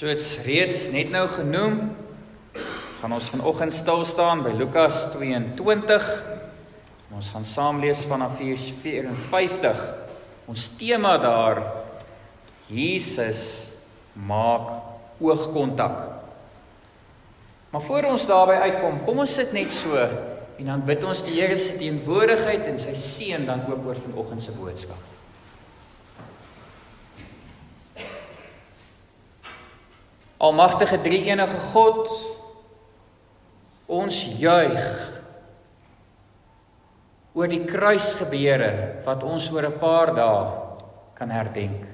Soos reeds net nou genoem, gaan ons vanoggend stil staan by Lukas 22. Ons gaan saam lees vanaf vers 54. Ons tema daar, Jesus maak oogkontak. Maar voor ons daarby uitkom, kom ons sit net so en dan bid ons die Here se teenwoordigheid en sy seën dan ook oor vanoggend se boodskap. Almagtige drie-enige God, ons juig oor die kruisgebeure wat ons oor 'n paar dae kan herdenk.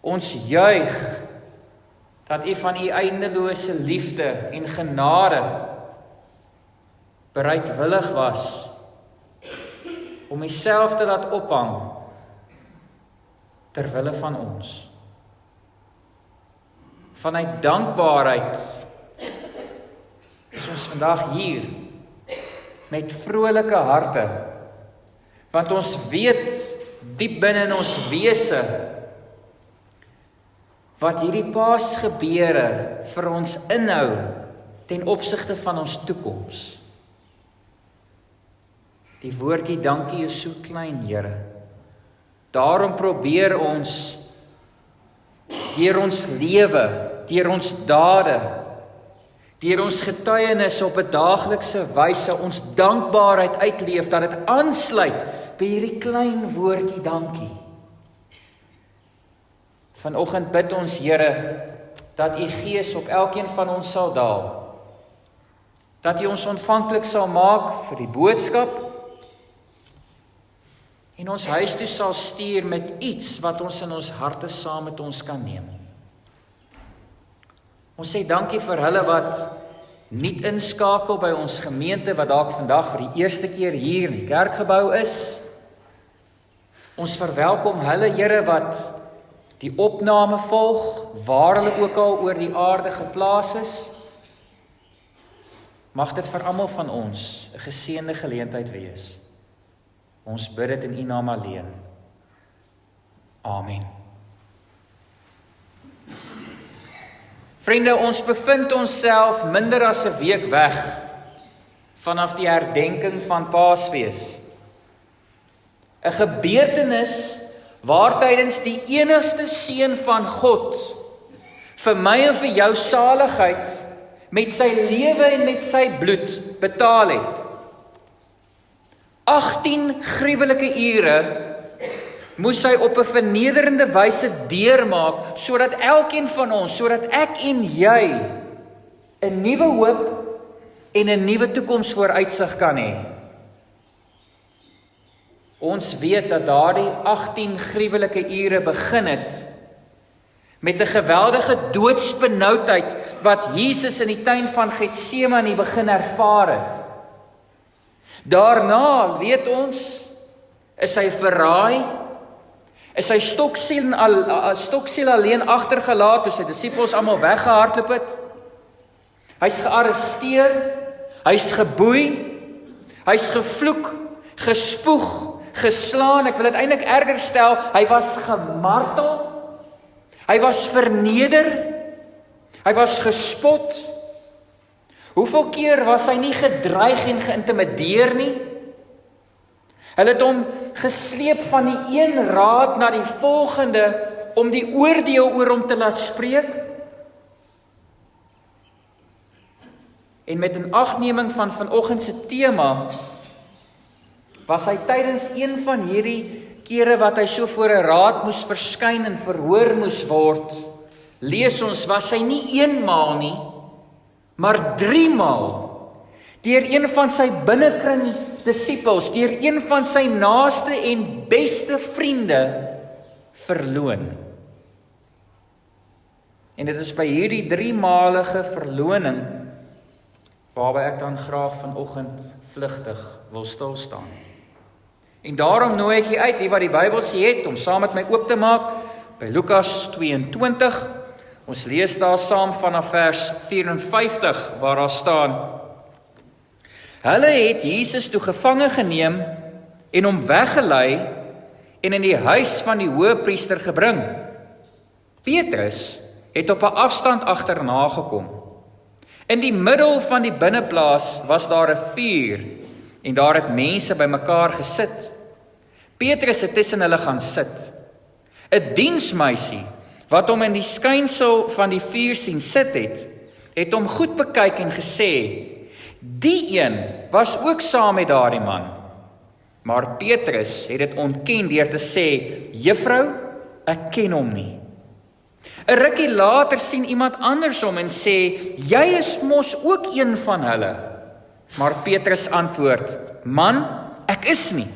Ons juig dat U van U eindelose liefde en genade bereidwillig was om Uself te laat ophang ter wille van ons. Vanuit dankbaarheid is ons vandag hier met vrolike harte, want ons weet diep binne in ons wese wat hierdie Paasgebeure vir ons inhou ten opsigte van ons toekoms. Die woordjie dankie is so klein, Here. Daarom probeer ons deur ons lewe, deur ons dade, deur ons getuienis op 'n daaglikse wyse ons dankbaarheid uitleef, dat dit aansluit by hierdie klein woordjie dankie. Vanoggend bid ons, Here, dat U Gees op elkeen van ons sal daal, dat U ons ontvanklik sal maak vir die boodskap en ons huis toe sal stuur met iets wat ons in ons harte saam met ons kan neem. Ons sê dankie vir hulle wat nie inskakel by ons gemeente, wat dalk vandag vir die eerste keer hier in die kerkgebou is. Ons verwelkom hulle, Here, wat die opname volg, waar hulle ook al oor die aarde geplaas is. Mag dit vir almal van ons 'n geseënde geleentheid wees. Ons bid dit in U naam alleen. Amen. Vriende, ons bevind onsself minder as 'n week weg vanaf die herdenking van Paasfees. 'n Gebeurtenis waar tydens die enigste seun van God vir my en vir jou saligheid met sy lewe en met sy bloed betaal het. 18 gruwelike ure moes hy op 'n vernederende wyse deurmaak, sodat elkeen van ons, sodat ek en jy 'n nuwe hoop en 'n nuwe toekoms vooruitsig kan hê. Ons weet dat daardie 18 gruwelike ure begin het met 'n geweldige doodsbenoudheid wat Jesus in die tuin van Getsemane begin ervaar het. Daarna, weet ons, is hy verraai, is hy stoksiel alleen agtergelaat toe sy disippels almal weggehardloop het. Hy's gearresteer, hy's geboei, hy's gevloek, gespoeg, geslaan. Ek wil dit eintlik erger stel, hy was gemartel, hy was verneder, hy was gespot. Hoeveel keer was hy nie gedreig en geïntimideer nie? Hulle het hom gesleep van die een raad na die volgende om die oordeel oor hom te laat spreek. En met 'n agneming van vanoggend se tema, was hy tydens een van hierdie kere wat hy so voor 'n raad moes verskyn en verhoor moes word, lees ons, was hy nie eenmaal nie, maar 3 maal deur een van sy binnekring disippels, deur een van sy naaste en beste vriende verloon. En dit is by hierdie 3-malige verloning waarby ek dan graag vanoggend vlugtig wil stil staan. En daarom nooi ek jy uit, die wat die Bybel sê het, om saam met my oop te maak by Lukas 22. Ons lees daar saam vanaf vers 54 waar daar staan: Hulle het Jesus toe gevange geneem en hom weggelei en in die huis van die hoëpriester gebring. Petrus het op 'n afstand agterna gekom. In die middel van die binneplaas was daar 'n vuur en daar het mense bymekaar gesit. Petrus het tussen hulle gaan sit. 'n Diensmeisie wat hom in die skynsel van die vuur sien sit het hom goed bekyk en gesê, die een was ook saam met daardie man. Maar Petrus het dit ontken deur te sê, juffrou, ek ken hom nie. 'n Rukkie later sien iemand anders hom en sê, jy is mos ook een van hulle. Maar Petrus antwoord, man, ek is nie.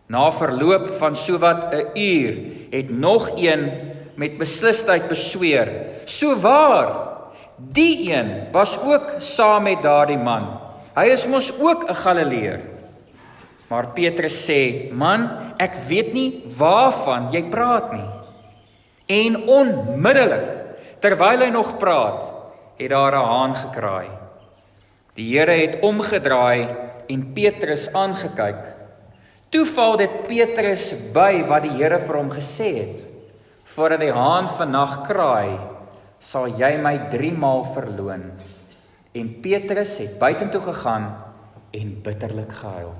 Na verloop van sowat 'n uur het nog een met beslisheid besweer, so waar, die een was ook saam met daardie man. Hy is mos ook 'n Galileër. Maar Petrus sê, man, ek weet nie waarvan jy praat nie. En onmiddellik, terwyl hy nog praat, het daar 'n haan gekraai. Die Here het omgedraai en Petrus aangekyk. Toe val dit Petrus by wat die Here vir hom gesê het. Voordat die haan vannag kraai, sal jy my 3 maal verloon. En Petrus het buitentoe gegaan en bitterlik gehuil.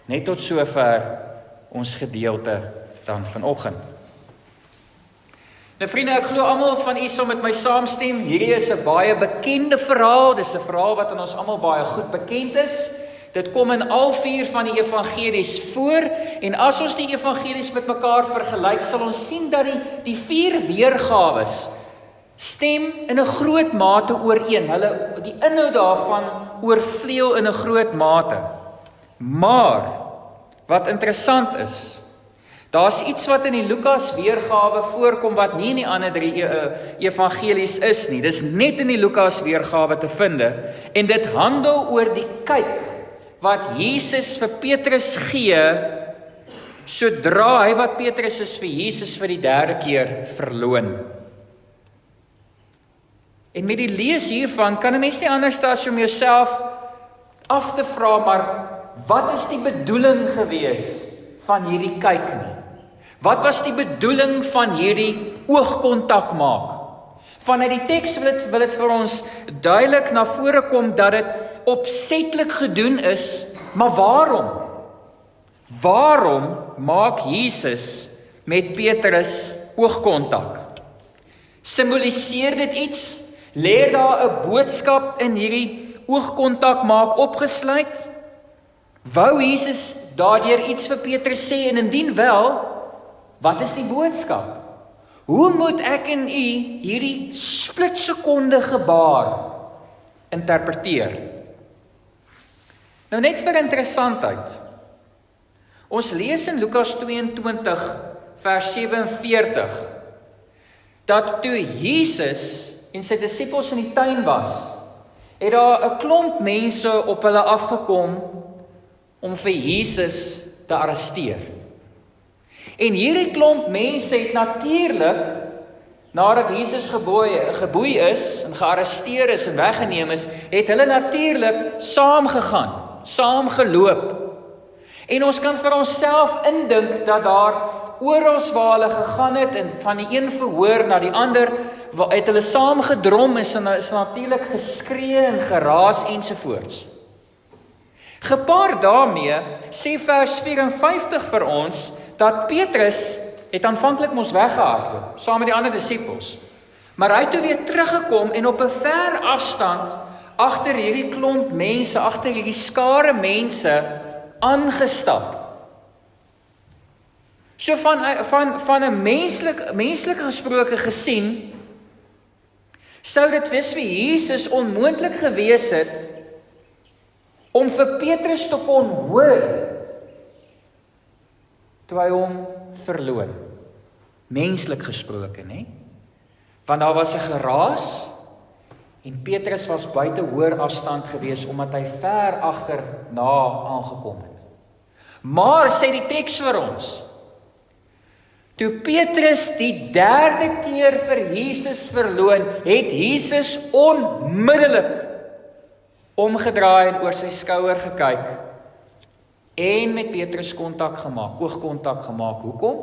Net tot sover ons gedeelte dan vanoggend. Nou vriende, ek glo almal van u sal met my saamstem. Hierdie is 'n baie bekende verhaal. Dis 'n verhaal wat aan ons almal baie goed bekend is. Dit kom in al 4 van die evangelies voor. En as ons die evangelies met mekaar vergelyk, sal ons sien dat die 4 weergawes stem in 'n groot mate ooreen. Die inhoud daarvan oorvleuel in 'n groot mate. Maar wat interessant is, daar's iets wat in die Lukas weergawe voorkom wat nie in die ander 3 evangelies is nie. Dis net in die Lukas weergawe te vind en dit handel oor die kyk wat Jesus vir Petrus gee sodra hy wat Petrus is vir Jesus vir die 3de keer verloon. En met die lees hiervan kan 'n mens nie anders as om jouself af te vra, maar wat is die bedoeling gewees van hierdie kyk nie? Wat was die bedoeling van hierdie oogkontak maak? Vanuit die teks wil dit vir ons duidelik na vore kom dat dit opsetlik gedoen is, maar waarom? Waarom maak Jesus met Petrus oogkontak? Simboliseer dit iets? Lê daar 'n boodskap in hierdie oogkontak maak opgesluit? Wou Jesus daardeur iets vir Petrus sê en indien wel, wat is die boodskap? Hoe moet ek en u hierdie splitsekonde gebaar interpreteer? Nou net vir interessantheid. Ons lees in Lukas 22 vers 47 dat toe Jesus en sy disippels in die tuin was, het daar 'n klomp mense op hulle afgekom om vir Jesus te arresteer. En hierdie klomp mense het natuurlik, nadat Jesus geboei is en gearresteer is en weggeneem is, het hulle natuurlik saamgegaan, saamgeloop. En ons kan vir onsself indink dat daar oral waar hulle gegaan het en van die een verhoor na die ander, het hulle saamgedrom is natuurlik geskree en geraas ensovoorts. Gepaard daarmee sê vers 54 vir ons dat Petrus het aanvanklik mos weggehardloop saam met die ander disippels. Maar hy het toe weer teruggekom en op 'n ver afstand agter hierdie klomp mense, agter hierdie skare mense aangestap. So van 'n menslike gesproke gesien, sou dit wees vir Jesus onmoontlik gewees het om vir Petrus te kon hoor toe hy hom verloon. Menslik gesproke, né? Want daar was 'n geraas en Petrus was buite hoër afstand gewees omdat hy ver agterna aangekom het. Maar sê die teks vir ons, toe Petrus die 3de keer vir Jesus verloon, het Jesus onmiddellik omgedraai en oor sy skouer gekyk en met Petrus kontak gemaak, oogkontak gemaak. Hoekom?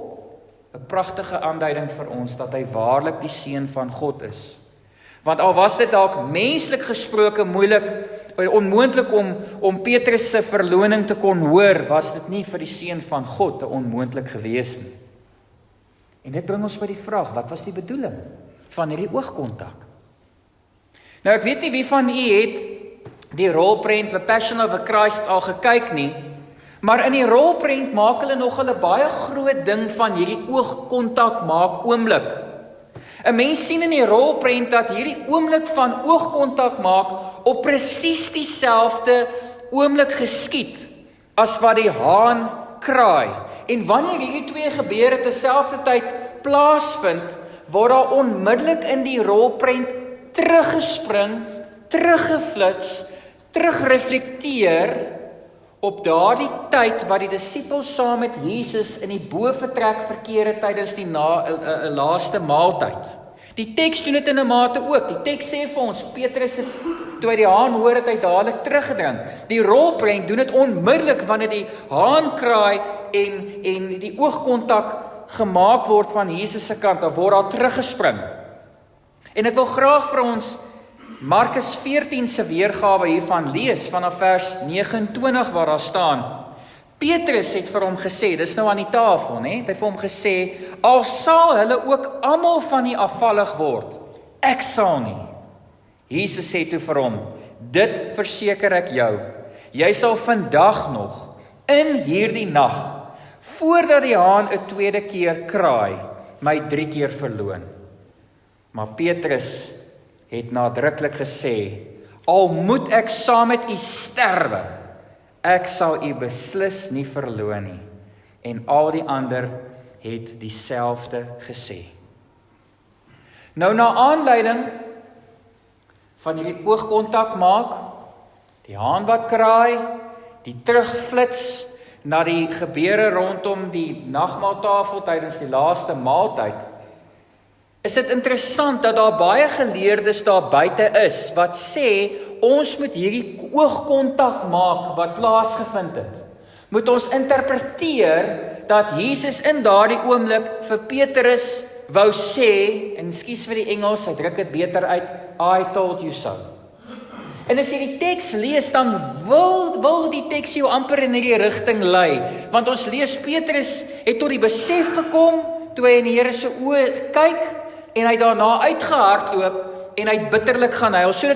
'n pragtige aanduiding vir ons dat hy waarlik die seun van God is. Want al was dit dalk menslik gesproke onmoontlik om Petrus se verloning te kon hoor, was dit nie vir die seun van God 'n onmoontlik gewees nie. En dit bring ons by die vraag, wat was die bedoeling van hierdie oogkontak? Nou ek weet nie wie van u het die rolprent The Passion of the Christ al gekyk nie, maar in die rolprent maak hulle nog 'n baie groot ding van hierdie oogkontak maak oomblik. 'n Mens sien in die rolprent dat hierdie oomblik van oogkontak maak op presies dieselfde oomblik geskied as wat die haan kraai. En wanneer hierdie twee gebeure terselfdertyd plaasvind, word daar onmiddellik in die rolprent teruggespring, teruggeflits, terugreflekteer op daardie tyd wat die disippels saam met Jesus in die bovertrek verkeer het tydens die laaste maaltyd. Die teks doen dit in 'n mate ook. Die teks sê vir ons, Petrus het, toe hy die haan hoor, het hy dadelik teruggedring. Die rolprent doen dit onmiddellik wanneer die haan kraai en die oogkontak gemaak word van Jesus se kant, dan word daar teruggespring. En ek wil graag vir ons Markus 14 se weergawe hiervan lees, vanaf vers 29 waar daar staan, Petrus het vir hom gesê, dis nou aan die tafel, né? Het hy vir hom gesê, al sal hulle ook almal van die afvallig word, ek sal nie. Jesus sê toe vir hom, dit verseker ek jou, jy sal vandag nog, in hierdie nag, voordat die haan 'n tweede keer kraai, my 3 keer verloon. Maar Petrus het nadruklik gesê, al moet ek saam met u sterwe, ek sal u beslis nie verloon nie. En al die ander het dieselfde gesê. Nou na aanleiding van hierdie oogkontak maak, die haan wat kraai, die terugflits na die gebeure rondom die nagmaaltafel tydens die laaste maaltyd, is dit interessant dat daar baie geleerdes daar buite is wat sê ons moet hierdie oogkontak maak wat plaasgevind het. Moet ons interpreteer dat Jesus in daardie oomblik vir Petrus wou sê, en ekskuus vir die Engels, hy druk dit beter uit, I told you so. En as jy die teks lees, dan wil die teks jou amper in hierdie rigting lei, want ons lees Petrus het tot die besef gekom toe hy in die Here se oë kyk en hy daarna uitgehardloop en hy het bitterlik gaan huil. So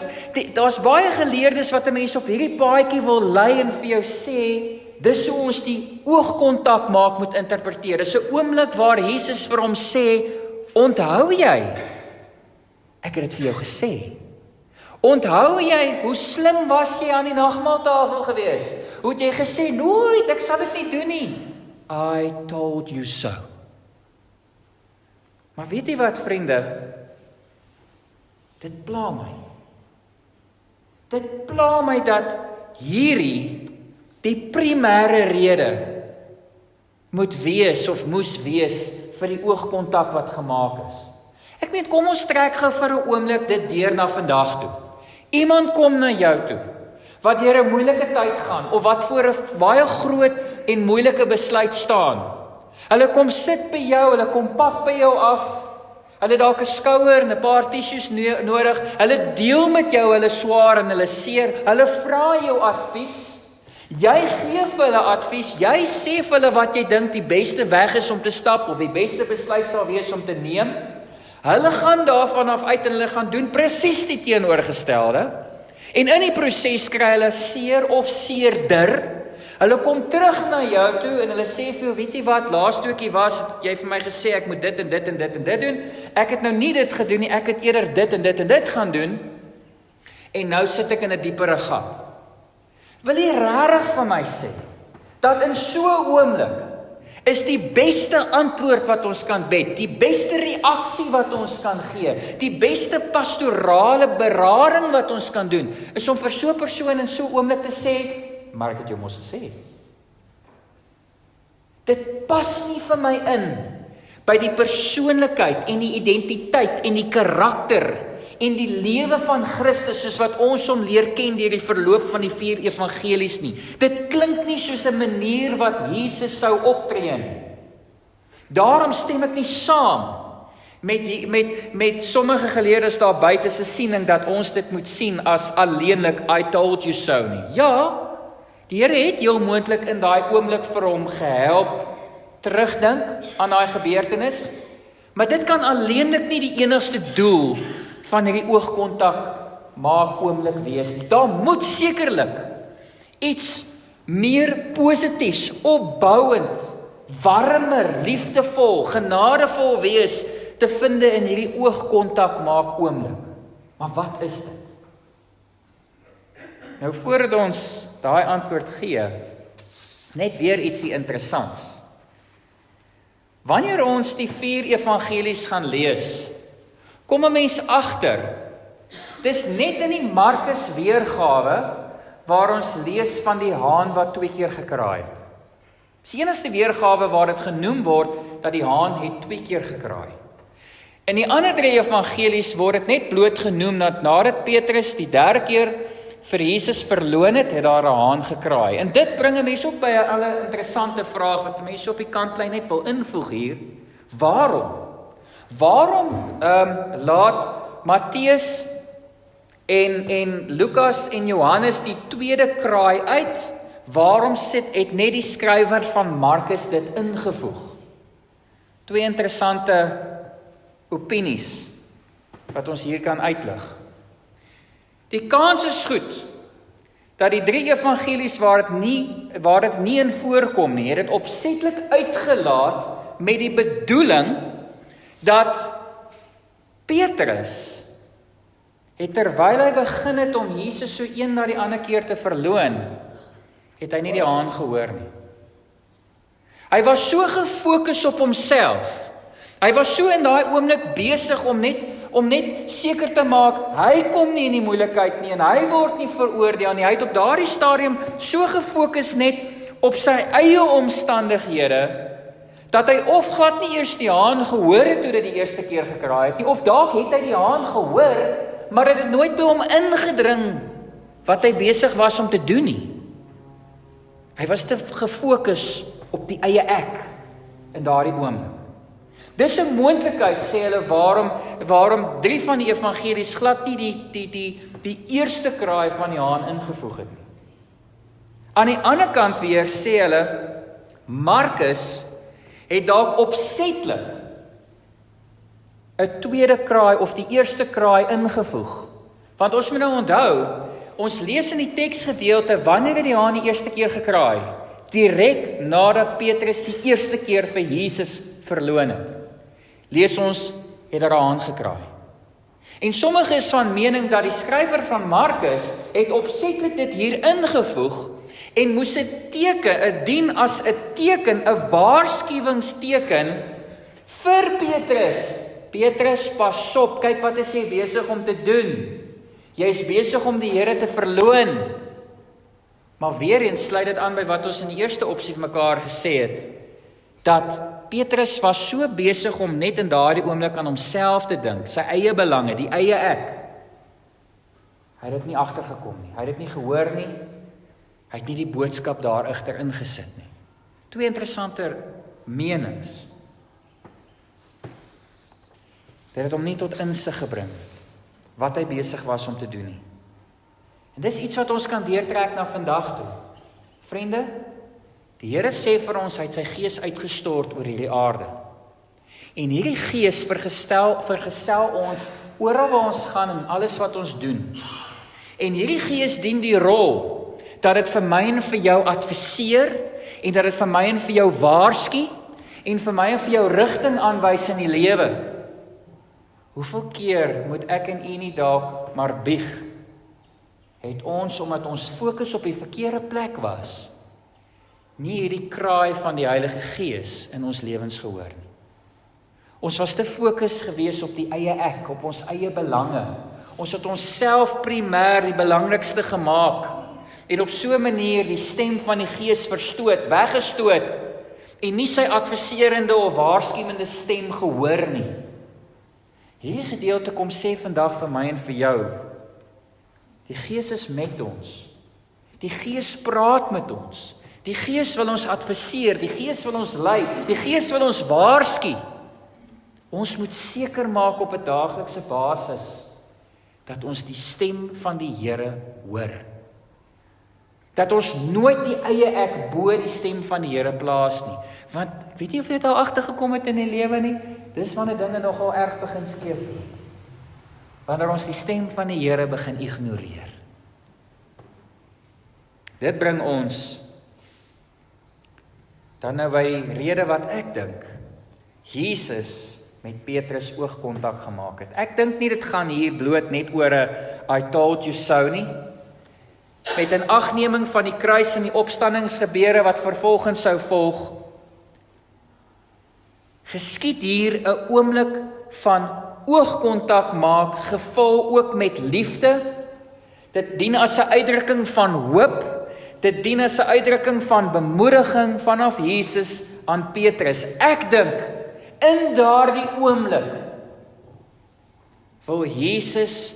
daar's baie geleerdes wat 'n mens op hierdie paadjie wil lei en vir jou sê, dis hoe ons die oogkontak maak moet interpreteer. Dis 'n oomblik waar Jesus vir hom sê, onthou jy? Ek het dit vir jou gesê. Onthou jy hoe slim was jy aan die nagmaaltafel gewees? Hoe het jy gesê, nooit, ek sal dit nie doen nie. I told you so. Maar weet jy wat, vriende? Dit pla my. Dit pla my dat hierdie die primêre rede moet wees of moes wees vir die oogkontak wat gemaak is. Ek meen, kom ons trek gou vir 'n oomblik dit deur na vandag toe. Iemand kom na jou toe wat deur 'n moeilike tyd gaan of wat voor 'n baie groot en moeilike besluit staan. Hulle kom sit by jou, hulle kom pak by jou af. Hulle dalk 'n skouer en 'n paar tissues nodig. Hulle deel met jou hulle swaar en hulle seer. Hulle vra jou advies. Jy gee vir hulle advies. Jy sê vir hulle wat jy dink die beste weg is om te stap of die beste besluit sal wees om te neem. Hulle gaan daarvan af uit en hulle gaan doen presies die teenoorgestelde. En in die proses kry hulle seer of seerder. Hulle kom terug na jou toe en hulle sê vir jou, weet jy wat, laas toe ek hier was, het jy vir my gesê ek moet dit en dit en dit en dit doen. Ek het nou nie dit gedoen nie, ek het eerder dit en dit en dit gaan doen. En nou sit ek in 'n diepere gat. Wil jy regtig vir my sê dat in so 'n oomblik is die beste antwoord wat ons kan bied, die beste reaksie wat ons kan gee, die beste pastorale berading wat ons kan doen, is om vir so 'n persoon in so 'n oomblik te sê, maar ek het jou mos gesê. Dit pas nie vir my in by die persoonlikheid en die identiteit en die karakter en die lewe van Christus soos wat ons hom leer ken deur die verloop van die 4 evangelies nie. Dit klink nie soos 'n manier wat Jesus sou optree nie. Daarom stem ek nie saam met sommige geleerdes daar buite se siening dat ons dit moet sien as alleenlik I told you so nie. Ja, die Here het heel moontlik in daai oomblik vir hom gehelp terugdink aan daai gebeurtenis, maar dit kan alleenlik nie die enigste doel van hierdie oogkontak maak oomblik wees nie. Daar moet sekerlik iets meer positiefs, opbouend, warmer, liefdevol, genadevol wees te vind in hierdie oogkontak maak oomblik. Maar wat is dit? Nou voordat ons daai antwoord gee, net weer ietsie interessants. Wanneer ons die 4 evangelies gaan lees, kom 'n mens agter, dis net in die Markus weergawe waar ons lees van die haan wat 2 keer gekraai het. Dis die enigste weergawe waar dit genoem word dat die haan het 2 keer gekraai. In die ander 3 evangelies word dit net bloot genoem dat nadat Petrus die 3de keer vir Jesus verloon het, het daar 'n haan gekraai. En dit bring 'n mens ook by 'n alle interessante vraag wat mense op die kantlyn net wil invoeg hier. Waarom laat Matteus en Lukas en Johannes die 2de kraai uit? Waarom het net die skrywer van Markus dit ingevoeg? 2 interessante opinies wat ons hier kan uitlig. Die kans is goed dat die 3 evangelies waar dit nie in voorkom nie, het dit opsetlik uitgelaat met die bedoeling dat Petrus het terwyl hy begin het om Jesus so een na die ander keer te verloon, het hy nie die haan gehoor nie. Hy was so gefokus op homself. Hy was so in daai oomblik besig om net seker te maak, hy kom nie in die moeilikheid nie en hy word nie veroordeel nie. Hy het op daardie stadium so gefokus net op sy eie omstandighede, dat hy of glad nie eers die haan gehoor het toe dit die eerste keer gekraai het nie, of dalk het hy die haan gehoor, maar dit het nooit by hom ingedring wat hy besig was om te doen nie. Hy was te gefokus op die eie ek in daardie oomblik. Dis 'n moontlikheid, sê hulle, waarom 3 van die evangelies glad nie die eerste kraai van die haan ingevoeg het nie. Aan die ander kant weer sê hulle, Markus het dalk opsetlik 'n tweede kraai of die eerste kraai ingevoeg. Want ons moet nou onthou, ons lees in die teksgedeelte wanneer het die haan die eerste keer gekraai? Direk nadat Petrus die eerste keer vir Jesus verloon het. Lees ons, het daar 'n haan gekraai. En sommige is van mening dat die skrywer van Markus het opsetlik dit hier ingevoeg en moes 'n teken, dien as 'n teken, 'n waarskuwingsteken vir Petrus. Petrus, pas op, kyk wat is jy besig om te doen. Jy is besig om die Here te verloon. Maar weer eens sluit dit aan by wat ons in die eerste opsie vir mekaar gesê het, dat Petrus was so besig om net in daardie oomblik aan homself te dink, sy eie belange, die eie ek. Hy het dit nie agtergekom nie, hy het dit nie gehoor nie, hy het nie die boodskap daar agter ingesit nie. 2 interessante menings. Dit het hom nie tot insig gebring wat hy besig was om te doen nie. En dis iets wat ons kan deurtrek na vandag toe. Vriende, die Here sê vir ons, hy het sy gees uitgestort oor hierdie aarde. En hierdie gees vergesel ons oral waar ons gaan en alles wat ons doen. En hierdie gees dien die rol dat dit vir my en vir jou adviseer en dat dit vir my en vir jou waarsku en vir my en vir jou rigting aanwys in die lewe. Hoeveel keer moet ek en u nie dalk maar bieg? Het ons, omdat ons fokus op die verkeerde plek was, nie hierdie kraai van die Heilige Gees in ons lewens gehoor nie. Ons was te fokus gewees op die eie ek, op ons eie belange. Ons het onsself primêr die belangrikste gemaak en op so 'n manier die stem van die Gees verstoot, weggestoot en nie sy adviserende of waarskuwende stem gehoor nie. Hierdie gedeelte kom sê vandag vir my en vir jou, die Gees is met ons. Die Gees praat met ons. Die Gees wil ons adviseer, die Gees wil ons lei, die Gees wil ons waarsku. Ons moet seker maak op 'n daaglikse basis dat ons die stem van die Here hoor. Dat ons nooit die eie ek bo die stem van die Here plaas nie. Want weet jy of jy dit al agtergekom het in die lewe nie? Dis wanneer dinge nogal erg begin skeef. Wanneer ons die stem van die Here begin ignoreer. Dit bring ons dan nou by die rede wat ek dink Jesus met Petrus oogkontak gemaak het. Ek dink nie dit gaan hier bloot net oor 'n I told you so nie. Met 'n agneming van die kruis en die opstandingsgebeure wat vervolgens sou volg, geskied hier 'n oomblik van oogkontak maak, gevul ook met liefde. Dit dien as 'n uitdrukking van hoop. Dit dien as 'n uitdrukking van bemoediging vanaf Jesus aan Petrus. Ek dink in daardie oomblik wil Jesus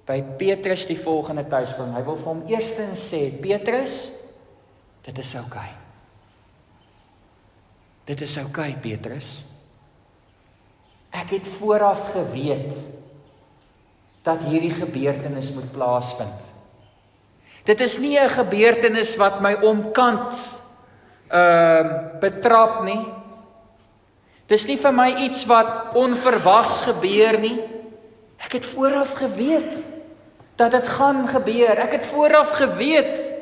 by Petrus die volgende tuis bring. Hy wil vir hom eerstens sê, Petrus, dit is oukei. Dit is oukei, Petrus. Ek het vooraf geweet dat hierdie gebeurtenis moet plaasvind. Dit is nie 'n gebeurtenis wat my omkant betrap nie. Dis nie vir my iets wat onverwags gebeur nie. Ek het vooraf geweet dat dit gaan gebeur. Ek het vooraf geweet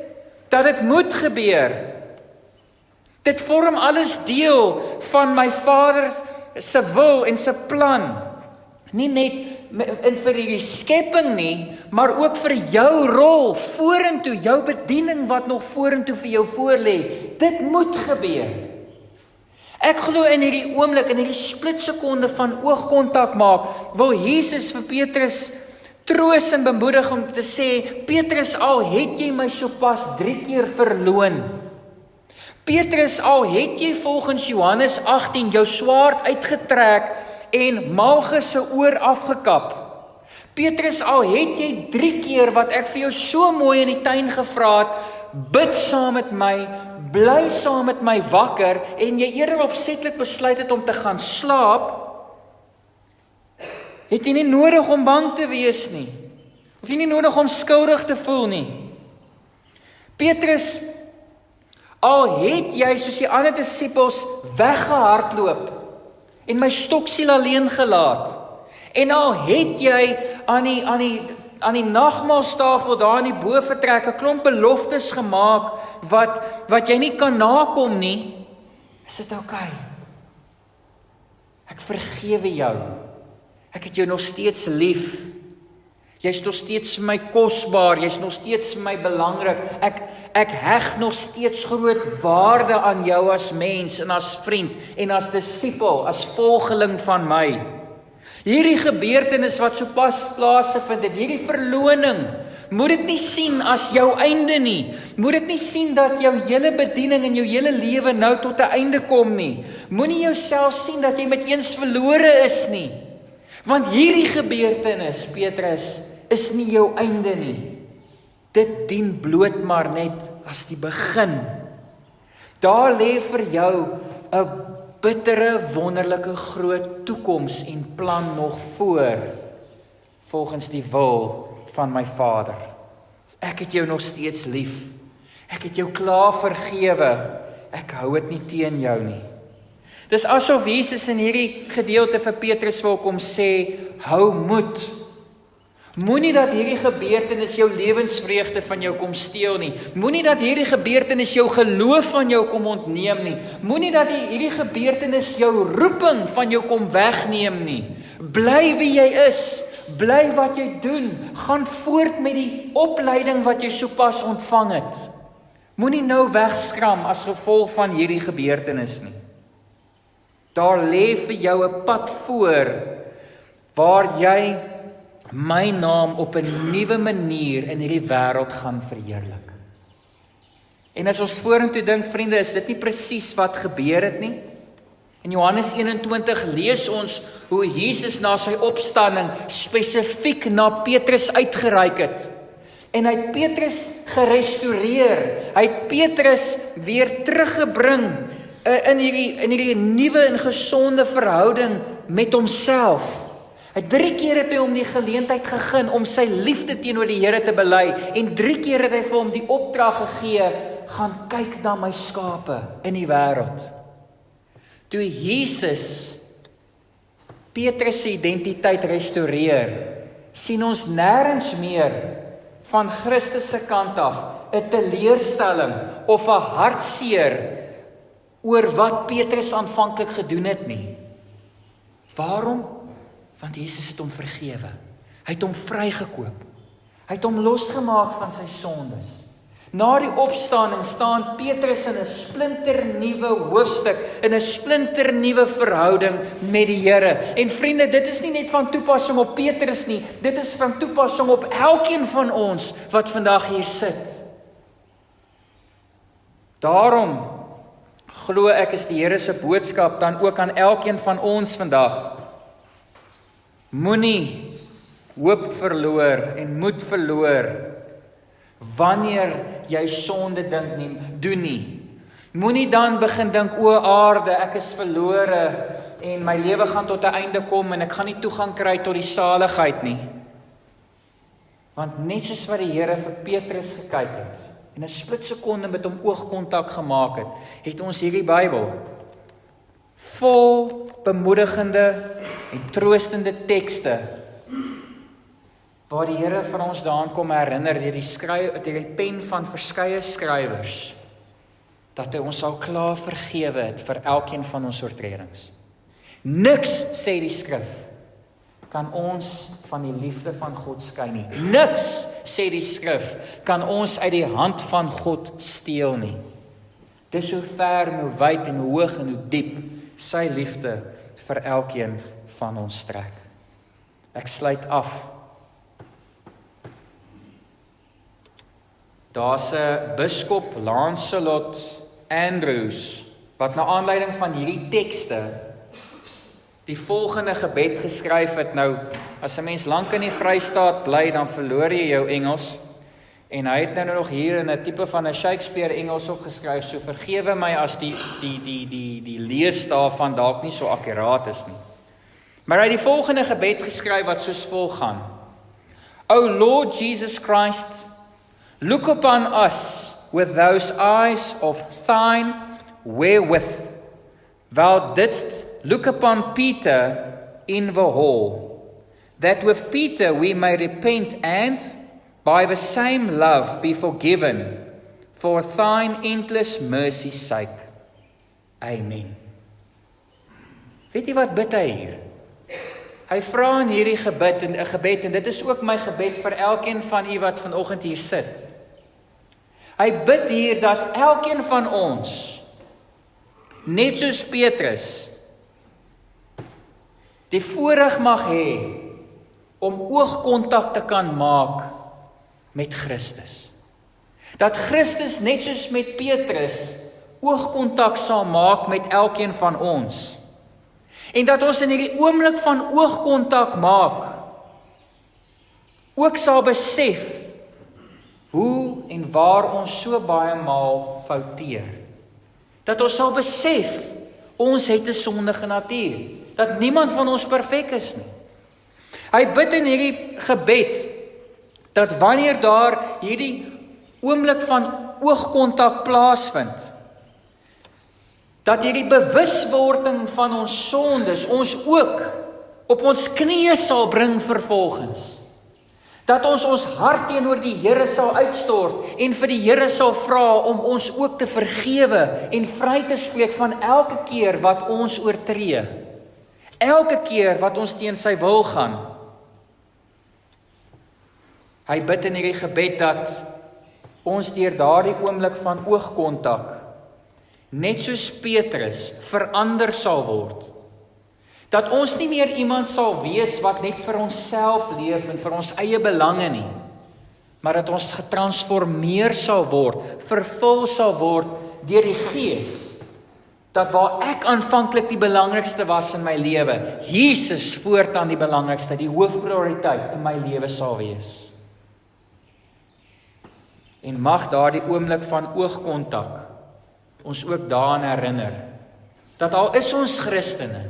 dat dit moet gebeur. Dit vorm alles deel van my Vader se wil en se plan. Nie net vir die skepping nie, maar ook vir jou rol vorentoe, jou bediening wat nog vorentoe vir jou voorlê. Dit moet gebeur. Ek glo in hierdie oomblik, in hierdie splitsekonde van oogkontak maak, wil Jesus vir Petrus troos en bemoedig om te sê, Petrus, al het jy my sopas 3 keer verloon. Petrus, al het jy volgens Johannes 18 jou swaard uitgetrek en Malchus se oor afgekap. Petrus, al het jy 3 keer wat ek vir jou so mooi in die tuin gevra het, bid saam met my, bly saam met my wakker, en jy eerder opsetlik besluit het om te gaan slaap, het jy nie nodig om bang te wees nie. Of jy nie nodig om skuldig te voel nie. Petrus, al het jy soos die ander disippels weggehardloop en my stoksiel alleen gelaat, en al het jy aan die nagmaalstafel daar in die bovertrek 'n klomp beloftes gemaak wat jy nie kan nakom nie, is dit oukei. Ek vergewe jou. Ek het jou nog steeds lief. Jy's nog steeds vir my kosbaar, jy's nog steeds vir my belangrik. Ek heg nog steeds groot waarde aan jou as mens en as vriend en as disipel, as volgeling van my. Hierdie gebeurtenis wat sopas plaasgevind het, hierdie verloning, moet dit nie sien as jou einde nie. Moet dit nie sien dat jou hele bediening en jou hele lewe nou tot 'n einde kom nie. Moenie jouself sien dat jy met eens verlore is nie. Want hierdie gebeurtenis, Petrus, is nie jou einde nie. Dit dien bloot maar net as die begin. Daar lê vir jou 'n bittere, wonderlike groot toekoms en plan nog voor, volgens die wil van my Vader. Ek het jou nog steeds lief. Ek het jou klaar vergewe. Ek hou dit nie teen jou nie. Dis asof Jesus in hierdie gedeelte vir Petrus wil kom sê, hou moed. Moenie dat hierdie gebeurtenis jou lewensvreugde van jou kom steel nie. Moenie dat hierdie gebeurtenis jou geloof van jou kom ontneem nie. Moenie dat hierdie gebeurtenis jou roeping van jou kom wegneem nie. Bly wie jy is. Bly wat jy doen. Gaan voort met die opleiding wat jy sopas ontvang het. Moenie nou wegskram as gevolg van hierdie gebeurtenis nie. Daar lê vir jou 'n pad voor waar jy my naam op 'n nuwe manier in hierdie wêreld gaan verheerlik. En as ons vorentoe dink, vriende, is dit nie presies wat gebeur het nie? In Johannes 21 lees ons hoe Jesus na sy opstanding spesifiek na Petrus uitgereik het. En hy het Petrus gerestoreer. Hy het Petrus weer teruggebring in hierdie nuwe en gesonde verhouding met homself. 3 keer het hy hom die geleentheid gegee om sy liefde teenoor die Here te bely en 3 keer het hy vir hom die opdrag gegee, gaan kyk na my skape in die wêreld. Toe Jesus Petrus se identiteit restoreer, sien ons nêrens meer van Christus se kant af 'n teleurstelling of 'n hartseer oor wat Petrus aanvanklik gedoen het nie. Waarom? Want Jesus het hom vergewe. Hy het hom vrygekoop. Hy het hom losgemaak van sy sondes. Na die opstanding staan Petrus in 'n splinternuwe hoofstuk, in 'n splinternuwe verhouding met die Here. En vriende, dit is nie net van toepassing op Petrus nie, dit is van toepassing op elkeen van ons wat vandag hier sit. Daarom glo ek is die Here se boodskap dan ook aan elkeen van ons vandag. Moenie hoop verloor en moed verloor wanneer jy sonde doen nie. Moenie dan begin dink, o aarde, ek is verlore en my lewe gaan tot 'n einde kom en ek gaan nie toegang kry tot die saligheid nie. Want net soos wat die Here vir Petrus gekyk het en 'n splitsekonde met hom oogkontak gemaak het, het ons hierdie Bybel vol bemoedigende en troostende tekste waar die Here vir ons daaraan kom herinner deur die pen van verskeie skrywers dat hy ons al klaar vergewe het vir elkeen van ons oortredings. Niks, sê die skrif, kan ons van die liefde van God skei nie. Niks, sê die skrif, kan ons uit die hand van God steel nie. Dis hoe ver en hoe wyd en hoe hoog en hoe diep sy liefde vir elkeen van ons strek. Ek sluit af. Daar's 'n biskop, Lancelot Andrews, wat na aanleiding van hierdie tekste die volgende gebed geskryf het. Nou, as 'n mens lank in die Vrystaat bly, dan verloor jy jou Engels. En hy het nou nog hier in 'n tipe van 'n Shakespeare Engels ook geskryf, so vergewe my as die lees daarvan dalk nie so akkuraat is nie. Maar hy het die volgende gebed geskryf wat soos volg gaan. O Lord Jesus Christ, look upon us with those eyes of thine wherewith thou didst look upon Peter in the hall, that with Peter we may repent and by the same love be forgiven for thine endless mercy's sake. Amen. Weet jy wat bid hy hier? Hy vra in hierdie gebed en dit is ook my gebed vir elkeen van u wat vanoggend hier sit. Hy bid hier dat elkeen van ons, net soos Petrus, die voorreg mag hê om oogkontak te kan maak met Christus. Dat Christus net soos met Petrus oogkontak sal maak met elkeen van ons. En dat ons in hierdie oomblik van oogkontak maak, ook sal besef hoe en waar ons so baie maal fouteer. Dat ons sal besef, ons het 'n sondige natuur. Dat niemand van ons perfek is nie. Hy bid in hierdie gebed, dat wanneer daar hierdie oomblik van oogkontak plaasvind, dat hierdie bewuswording van ons sondes ons ook op ons knieë sal bring vervolgens. Dat ons hart teenoor die Here sal uitstort en vir die Here sal vra om ons ook te vergewe en vry te spreek van elke keer wat ons oortree. Elke keer wat ons teen sy wil gaan. Hy bid in hierdie gebed dat ons deur daardie oomblik van oogkontak net soos Petrus verander sal word. Dat ons nie meer iemand sal wees wat net vir onsself leef en vir ons eie belange nie, maar dat ons getransformeer sal word, vervul sal word deur die Gees. Dat waar ek aanvanklik die belangrikste was in my lewe, Jesus voortaan die belangrikste, die hoofprioriteit in my lewe sal wees. En mag daardie oomblik van oogkontak ons ook daaraan herinner, dat al is ons Christene,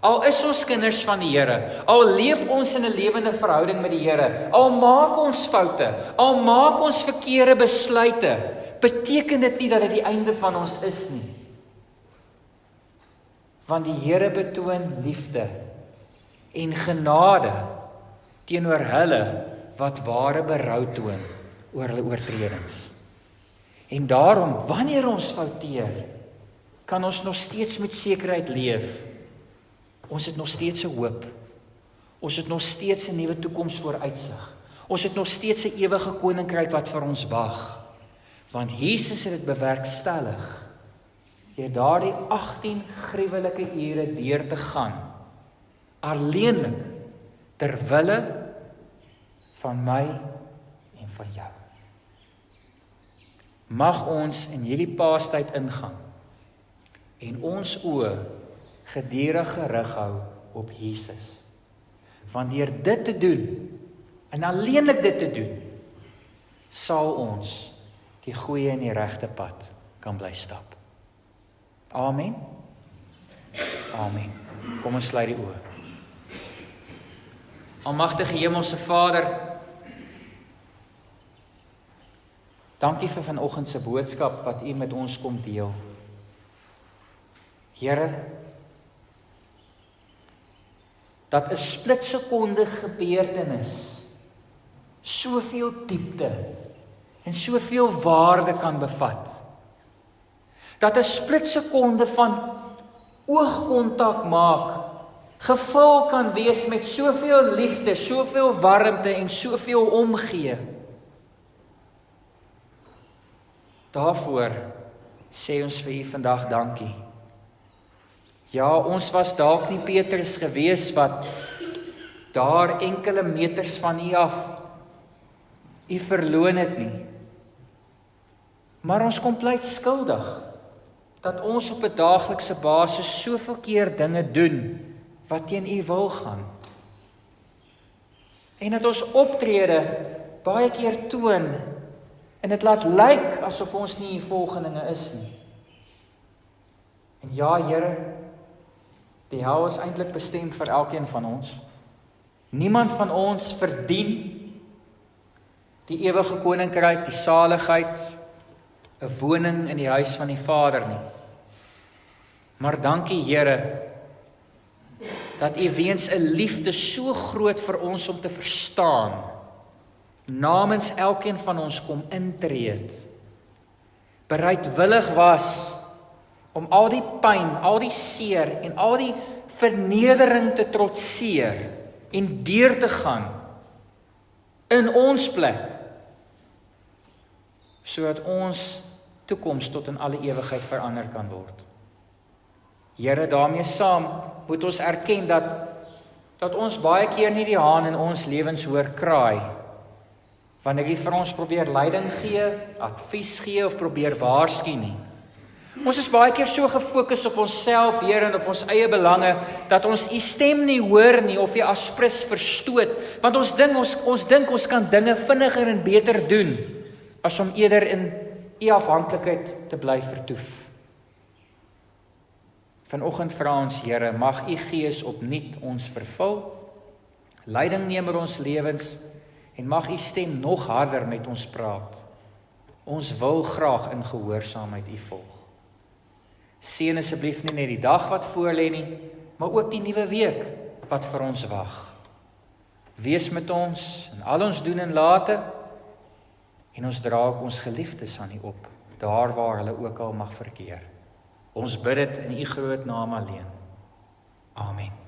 al is ons kinders van die Here, al leef ons in 'n lewende verhouding met die Here, al maak ons foute, al maak ons verkeerde besluite, beteken dit nie dat dit die einde van ons is nie. Want die Here betoon liefde en genade teenoor hulle wat ware berou toon oor hulle oortredings. En daarom, wanneer ons fouteer, kan ons nog steeds met sekerheid leef. Ons het nog steeds 'n hoop. Ons het nog steeds 'n nuwe toekoms vooruitsig. Ons het nog steeds 'n ewige koninkryk wat vir ons wag. Want Jesus het dit bewerkstellig deur daardie 18 gruwelike ure deur te gaan, alleenlik ter wille van my en van jou. Mag ons in hierdie Paastyd ingaan en ons oë gedurig gerig hou op Jesus. Want deur dit te doen, en alleenlik dit te doen, sal ons die goeie en die regte pad kan bly stap. Amen. Amen. Kom ons sluit die oë. Almagtige Hemelse Vader, dankie vir vanoggend se boodskap wat U met ons kom deel. Here, dat 'n splitsekonde gebeurtenis soveel diepte en soveel waarde kan bevat. Dat 'n splitsekonde van oogkontak maak, gevul kan wees met soveel liefde, soveel warmte en soveel omgee. Daarvoor sê ons vir U vandag dankie. Ja, ons was dalk nie Petrus gewees wat daar enkele meters van U af U verloon het nie. Maar ons kom pleit skuldig dat ons op 'n daaglikse basis soveel keer dinge doen wat teen U wil gaan. En dat ons optrede baie keer toon en dit laat lyk asof ons nie U volgelinge is nie. En ja, Here, die hel is eintlik bestem vir elkeen van ons. Niemand van ons verdien die ewige koninkryk, die saligheid, 'n woning in die huis van die Vader nie. Maar dankie Here, dat U weens 'n liefde so groot vir ons om te verstaan, namens elkeen van ons kom intree het, bereidwillig was om al die pyn, al die seer en al die vernedering te trotseer en deur te gaan in ons plek, sodat ons toekoms tot in alle ewigheid verander kan word. Here, daarmee saam moet ons erken dat ons baie keer nie die haan in ons lewens hoor kraai, wanneer hy vir ons probeer leiding gee, advies gee of probeer waarsku nie. Ons is baie keer so gefokus op onsself, Here, en op ons eie belange, dat ons U stem nie hoor nie, of U aspres verstoot, want ons dink ons kan dinge vinniger en beter doen, as om eerder in U afhanklikheid te bly vertoef. Vanoggend vra ons, Here, mag U Gees opnuut ons vervul, leiding neem oor ons lewens, en mag U stem nog harder met ons praat. Ons wil graag in gehoorsaamheid U volg. Seën asseblief nie net die dag wat voorlê nie, maar ook die nuwe week wat vir ons wag. Wees met ons in al ons doen en late, en ons dra ook ons geliefdes aan U op, daar waar hulle ook al mag verkeer. Ons bid dit in U groot naam alleen. Amen.